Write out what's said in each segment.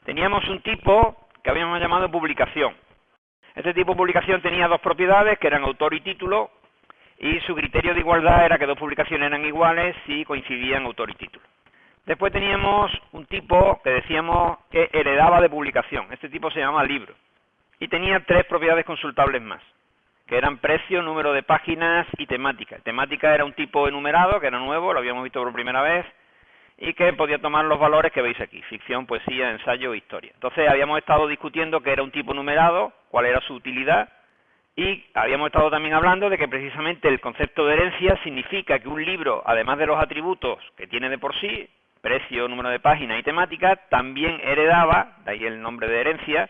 teníamos un tipo que habíamos llamado publicación. Este tipo de publicación tenía dos propiedades, que eran autor y título, y su criterio de igualdad era que dos publicaciones eran iguales si coincidían autor y título. Después teníamos un tipo que decíamos que heredaba de publicación. Este tipo se llama libro. Y tenía tres propiedades consultables más, que eran precio, número de páginas y temática. Temática era un tipo enumerado, que era nuevo, lo habíamos visto por primera vez, y que podía tomar los valores que veis aquí: ficción, poesía, ensayo, historia. Entonces habíamos estado discutiendo qué era un tipo numerado, cuál era su utilidad, y habíamos estado también hablando de que precisamente el concepto de herencia significa que un libro, además de los atributos que tiene de por sí, precio, número de páginas y temática, también heredaba, de ahí el nombre de herencia,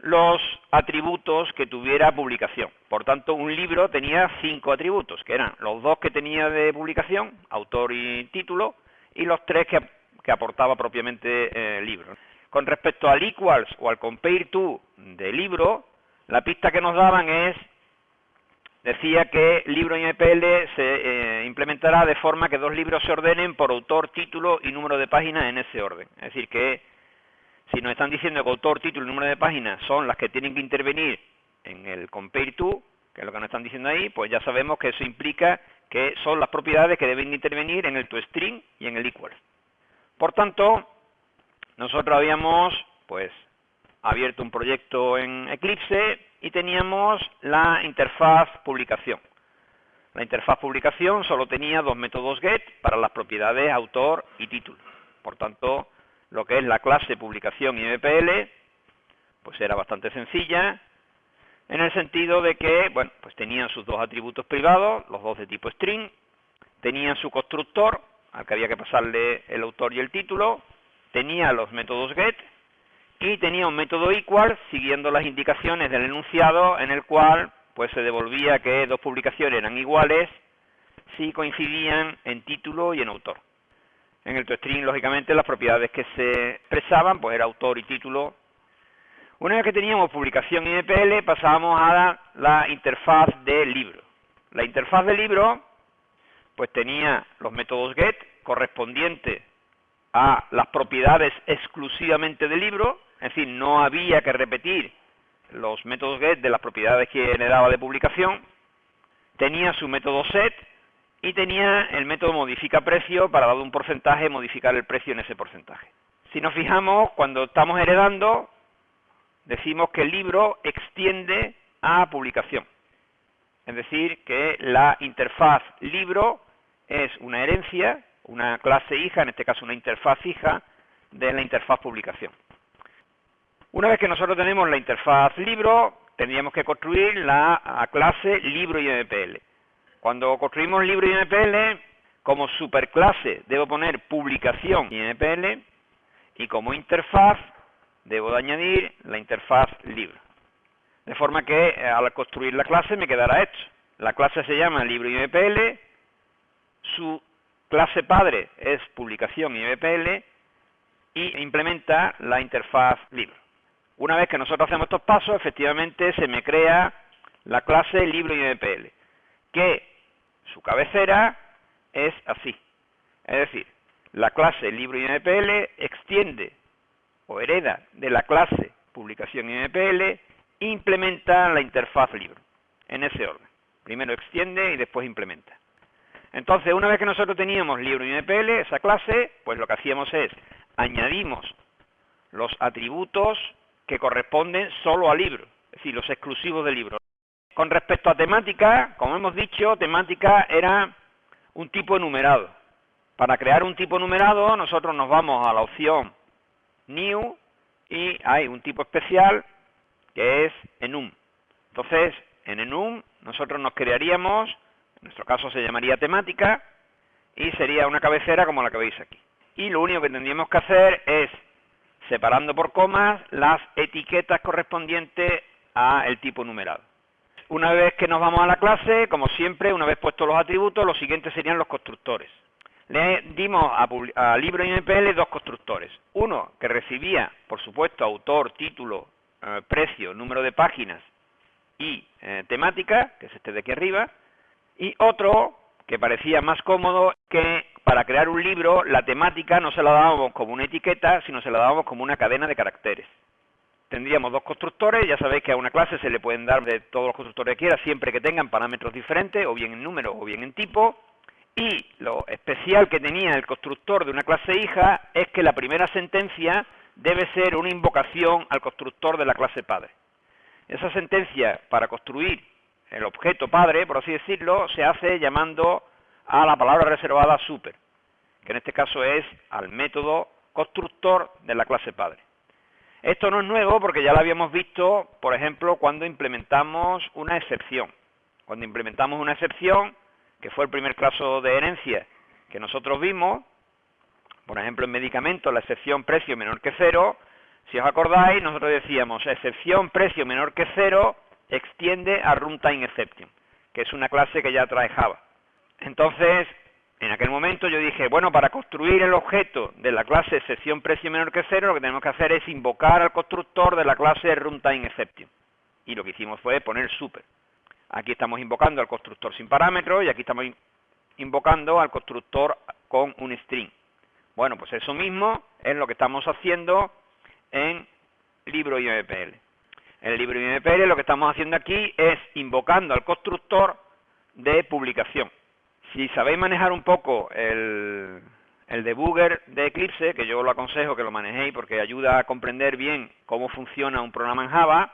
los atributos que tuviera publicación. Por tanto, un libro tenía 5 atributos, que eran los 2 que tenía de publicación, autor y título, y los 3 que aportaba propiamente el libro. Con respecto al equals o al compare to de libro, la pista que nos daban decía que libro y MPL se implementará de forma que dos libros se ordenen por autor, título y número de páginas en ese orden. Es decir, que si nos están diciendo que autor, título y número de páginas son las que tienen que intervenir en el compare to, que es lo que nos están diciendo ahí, pues ya sabemos que eso implica que son las propiedades que deben intervenir en el toString y en el equal. Por tanto, nosotros habíamos abierto un proyecto en Eclipse y teníamos la interfaz publicación. La interfaz publicación solo tenía dos métodos get para las propiedades autor y título. Por tanto, lo que es la clase publicación y MPL, pues era bastante sencilla, en el sentido de que, pues tenían sus dos atributos privados, los dos de tipo string, tenían su constructor, al que había que pasarle el autor y el título, tenía los métodos get, y tenía un método equal siguiendo las indicaciones del enunciado, en el cual pues se devolvía que dos publicaciones eran iguales si coincidían en título y en autor. En el toString, lógicamente, las propiedades que se expresaban pues era autor y título. Una vez que teníamos publicación y MPL, pasábamos a la interfaz de libro. La interfaz de libro pues tenía los métodos get correspondientes a las propiedades exclusivamente del libro, es decir, no había que repetir los métodos get de las propiedades que heredaba de publicación. Tenía su método set y tenía el método modifica precio para, dado un porcentaje, modificar el precio en ese porcentaje. Si nos fijamos, cuando estamos heredando, decimos que el libro extiende a publicación. Es decir, que la interfaz libro es una herencia, una clase hija, en este caso una interfaz hija, de la interfaz publicación. Una vez que nosotros tenemos la interfaz libro, tendríamos que construir la clase libro y MPL. Cuando construimos libro y MPL, como superclase debo poner publicación y MPL, y como interfaz debo de añadir la interfaz libro. De forma que al construir la clase me quedará hecho. La clase se llama libro y MPL, su clase padre es publicación y MPL, y implementa la interfaz libro. Una vez que nosotros hacemos estos pasos, efectivamente se me crea la clase libro y MPL, que su cabecera es así. Es decir, la clase libro y MPL extiende o hereda de la clase publicación y MPL e implementa la interfaz libro, en ese orden. Primero extiende y después implementa. Entonces, una vez que nosotros teníamos libro y MPL, esa clase, pues lo que hacíamos es, añadimos los atributos que corresponden solo al libro, es decir, los exclusivos del libro. Con respecto a temática, como hemos dicho, temática era un tipo enumerado. Para crear un tipo enumerado, nosotros nos vamos a la opción New y hay un tipo especial que es enum. Entonces, en enum nosotros nos crearíamos, en nuestro caso se llamaría temática, y sería una cabecera como la que veis aquí. Y lo único que tendríamos que hacer es, separando por comas, las etiquetas correspondientes al tipo enumerado. Una vez que nos vamos a la clase, como siempre, una vez puestos los atributos, los siguientes serían los constructores. Le dimos a libro y MPL dos constructores. Uno que recibía, por supuesto, autor, título, precio, número de páginas y temática, que es este de aquí arriba, y otro que parecía más cómodo, que para crear un libro, la temática no se la dábamos como una etiqueta, sino se la dábamos como una cadena de caracteres. Tendríamos dos constructores, ya sabéis que a una clase se le pueden dar de todos los constructores que quiera, siempre que tengan parámetros diferentes, o bien en número o bien en tipo. Y lo especial que tenía el constructor de una clase hija es que la primera sentencia debe ser una invocación al constructor de la clase padre. Esa sentencia, para construir el objeto padre, por así decirlo, se hace llamando a la palabra reservada super, que en este caso es al método constructor de la clase padre. Esto no es nuevo porque ya lo habíamos visto, por ejemplo, cuando implementamos una excepción. Cuando implementamos una excepción, que fue el primer caso de herencia que nosotros vimos, por ejemplo en medicamentos, la excepción precio menor que cero, si os acordáis, nosotros decíamos excepción precio menor que cero extiende a runtime exception, que es una clase que ya trae Java. Entonces, en aquel momento yo dije, bueno, para construir el objeto de la clase excepción precio menor que cero, lo que tenemos que hacer es invocar al constructor de la clase runtime exception. Y lo que hicimos fue poner super. Aquí estamos invocando al constructor sin parámetros y aquí estamos invocando al constructor con un string. Bueno, pues eso mismo es lo que estamos haciendo en libro IMPL. En el libro IMPL lo que estamos haciendo aquí es invocando al constructor de publicación. Si sabéis manejar un poco el debugger de Eclipse, que yo lo aconsejo que lo manejéis porque ayuda a comprender bien cómo funciona un programa en Java,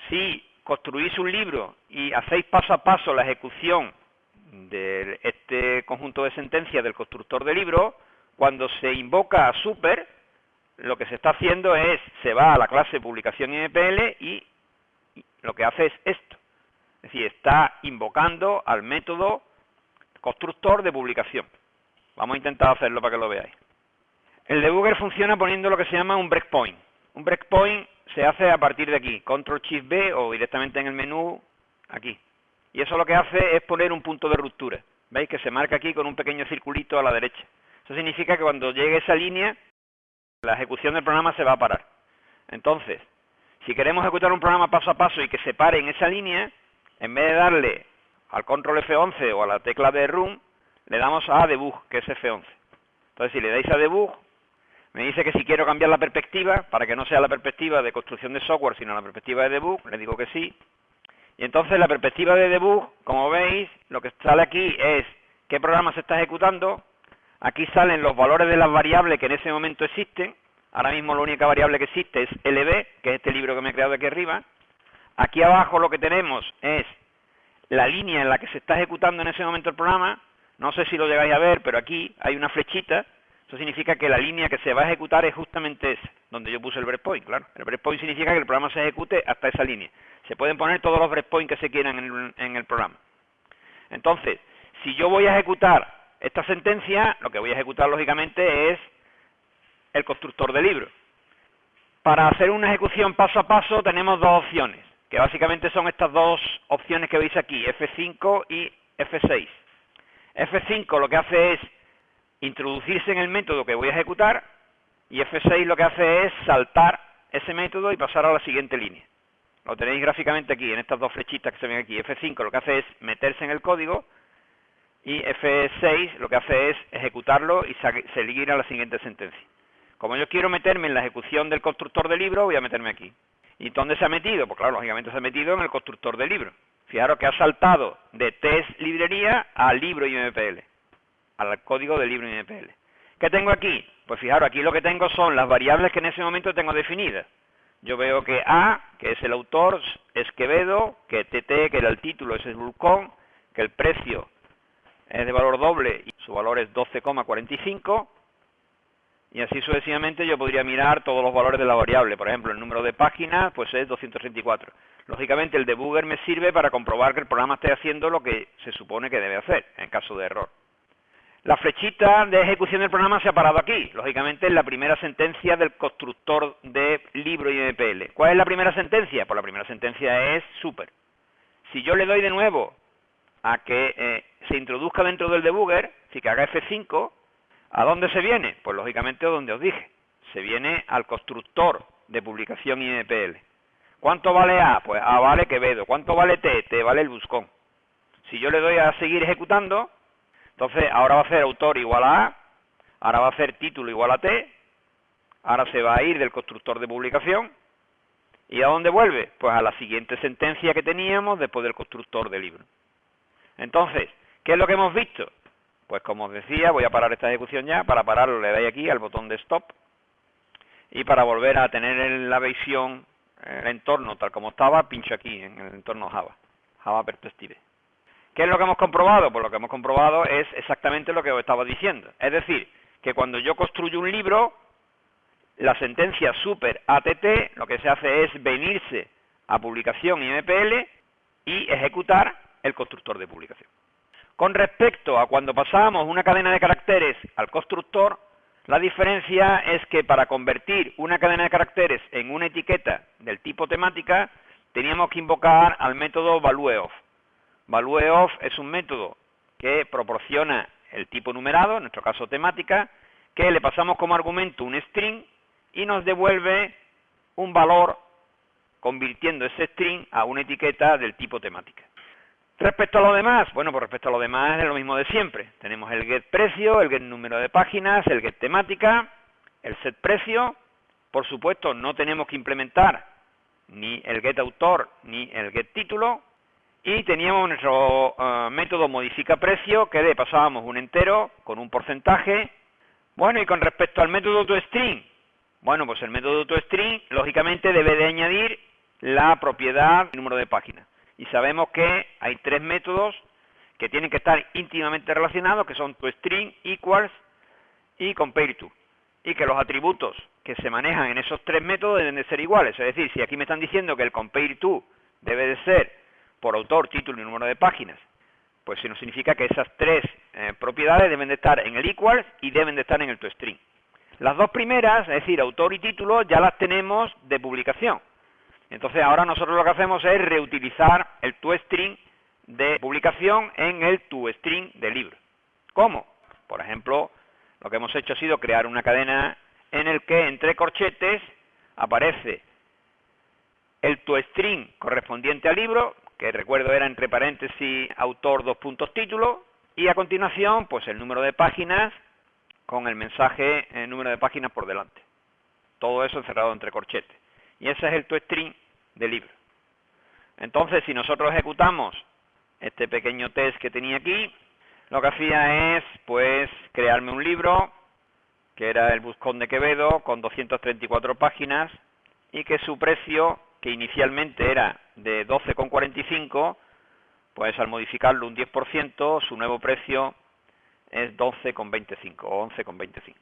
si construís un libro y hacéis paso a paso la ejecución de este conjunto de sentencias del constructor de libro, cuando se invoca a super, lo que se está haciendo es, se va a la clase publicación IMPL y lo que hace es esto. Es decir, está invocando al método constructor de publicación. Vamos a intentar hacerlo para que lo veáis. El debugger funciona poniendo lo que se llama un breakpoint. Un breakpoint se hace a partir de aquí, Control-Shift-B o directamente en el menú, aquí. Y eso lo que hace es poner un punto de ruptura. ¿Veis? Que se marca aquí con un pequeño circulito a la derecha. Eso significa que cuando llegue esa línea, la ejecución del programa se va a parar. Entonces, si queremos ejecutar un programa paso a paso y que se pare en esa línea, en vez de darle al control F11 o a la tecla de run, le damos a debug, que es F11. Entonces, si le dais a debug, me dice que si quiero cambiar la perspectiva, para que no sea la perspectiva de construcción de software, sino la perspectiva de debug, le digo que sí. Y entonces la perspectiva de debug, como veis, lo que sale aquí es qué programa se está ejecutando. Aquí salen los valores de las variables que en ese momento existen. Ahora mismo la única variable que existe es LB, que es este libro que me he creado aquí arriba. Aquí abajo lo que tenemos es la línea en la que se está ejecutando en ese momento el programa. No sé si lo llegáis a ver, pero aquí hay una flechita. Eso significa que la línea que se va a ejecutar es justamente esa, donde yo puse el breakpoint, claro. El breakpoint significa que el programa se ejecute hasta esa línea. Se pueden poner todos los breakpoints que se quieran en el programa. Entonces, si yo voy a ejecutar esta sentencia, lo que voy a ejecutar lógicamente es el constructor de libro. Para hacer una ejecución paso a paso tenemos dos opciones, que básicamente son estas dos opciones que veis aquí, F5 y F6. F5 lo que hace es introducirse en el método que voy a ejecutar y F6 lo que hace es saltar ese método y pasar a la siguiente línea. Lo tenéis gráficamente aquí, en estas dos flechitas que se ven aquí. F5 lo que hace es meterse en el código y F6 lo que hace es ejecutarlo y seguir a la siguiente sentencia. Como yo quiero meterme en la ejecución del constructor de libro, voy a meterme aquí. ¿Y dónde se ha metido? Pues claro, lógicamente se ha metido en el constructor de libro. Fijaros que ha saltado de test librería a libro IMPL, al código de libro IMPL. ¿Qué tengo aquí? Pues fijaros, aquí lo que tengo son las variables que en ese momento tengo definidas. Yo veo que A, que es el autor, es Quevedo, que TT, que era el título, ese es Vulcón, que el precio es de valor doble y su valor es 12,45, y así sucesivamente yo podría mirar todos los valores de la variable. Por ejemplo, el número de páginas pues es 234. Lógicamente el debugger me sirve para comprobar que el programa esté haciendo lo que se supone que debe hacer en caso de error. La flechita de ejecución del programa se ha parado aquí. Lógicamente es la primera sentencia del constructor de libro IMPL. ¿Cuál es la primera sentencia? Pues la primera sentencia es super. Si yo le doy de nuevo a que se introduzca dentro del debugger, si que haga F5, ¿a dónde se viene? Pues lógicamente a donde os dije. Se viene al constructor de publicación IMPL. ¿Cuánto vale A? Pues A vale Quevedo. ¿Cuánto vale T? T vale el Buscón. Si yo le doy a seguir ejecutando, Entonces, ahora va a hacer autor igual a A, ahora va a hacer título igual a T, ahora se va a ir del constructor de publicación, ¿y a dónde vuelve? Pues a la siguiente sentencia que teníamos después del constructor de libro. Entonces, ¿qué es lo que hemos visto? Pues como os decía, voy a parar esta ejecución ya. Para pararlo le dais aquí al botón de stop, y para volver a tener la visión, el entorno tal como estaba, pincho aquí en el entorno Java Perspective. ¿Qué es lo que hemos comprobado? Pues lo que hemos comprobado es exactamente lo que os estaba diciendo. Es decir, que cuando yo construyo un libro, la sentencia super ATT lo que se hace es venirse a publicación y MPL y ejecutar el constructor de publicación. Con respecto a cuando pasábamos una cadena de caracteres al constructor, la diferencia es que para convertir una cadena de caracteres en una etiqueta del tipo temática, teníamos que invocar al método valueOf. ValueOf es un método que proporciona el tipo numerado, en nuestro caso temática, que le pasamos como argumento un string y nos devuelve un valor convirtiendo ese string a una etiqueta del tipo temática. Respecto a lo demás, bueno, pues respecto a lo demás es lo mismo de siempre. Tenemos el get precio, el get número de páginas, el get temática, el set precio. Por supuesto, no tenemos que implementar ni el get autor ni el get título. Y teníamos nuestro método modifica precio, que le pasábamos un entero con un porcentaje. Bueno, y con respecto al método toString, bueno, pues el método toString lógicamente debe de añadir la propiedad número de páginas. Y sabemos que hay tres métodos que tienen que estar íntimamente relacionados, que son toString, equals y compareTo. Y que los atributos que se manejan en esos tres métodos deben de ser iguales. Es decir, si aquí me están diciendo que el compareTo debe de ser por autor, título y número de páginas, pues eso no significa que esas tres propiedades deben de estar en el equals y deben de estar en el toString. Las dos primeras, es decir, autor y título, ya las tenemos de publicación. Entonces ahora nosotros lo que hacemos es reutilizar el toString de publicación en el toString de libro. ¿Cómo? Por ejemplo, lo que hemos hecho ha sido crear una cadena en el que entre corchetes aparece el toString correspondiente al libro, que recuerdo era entre paréntesis autor título, y a continuación pues el número de páginas con el mensaje número de páginas por delante. Todo eso encerrado entre corchetes. Y ese es el toString de libro. Entonces, si nosotros ejecutamos este pequeño test que tenía aquí, lo que hacía es pues crearme un libro que era el Buscón de Quevedo con 234 páginas y que su precio, que inicialmente era de 12,45, pues al modificarlo un 10%, su nuevo precio es 12,25 o 11,25.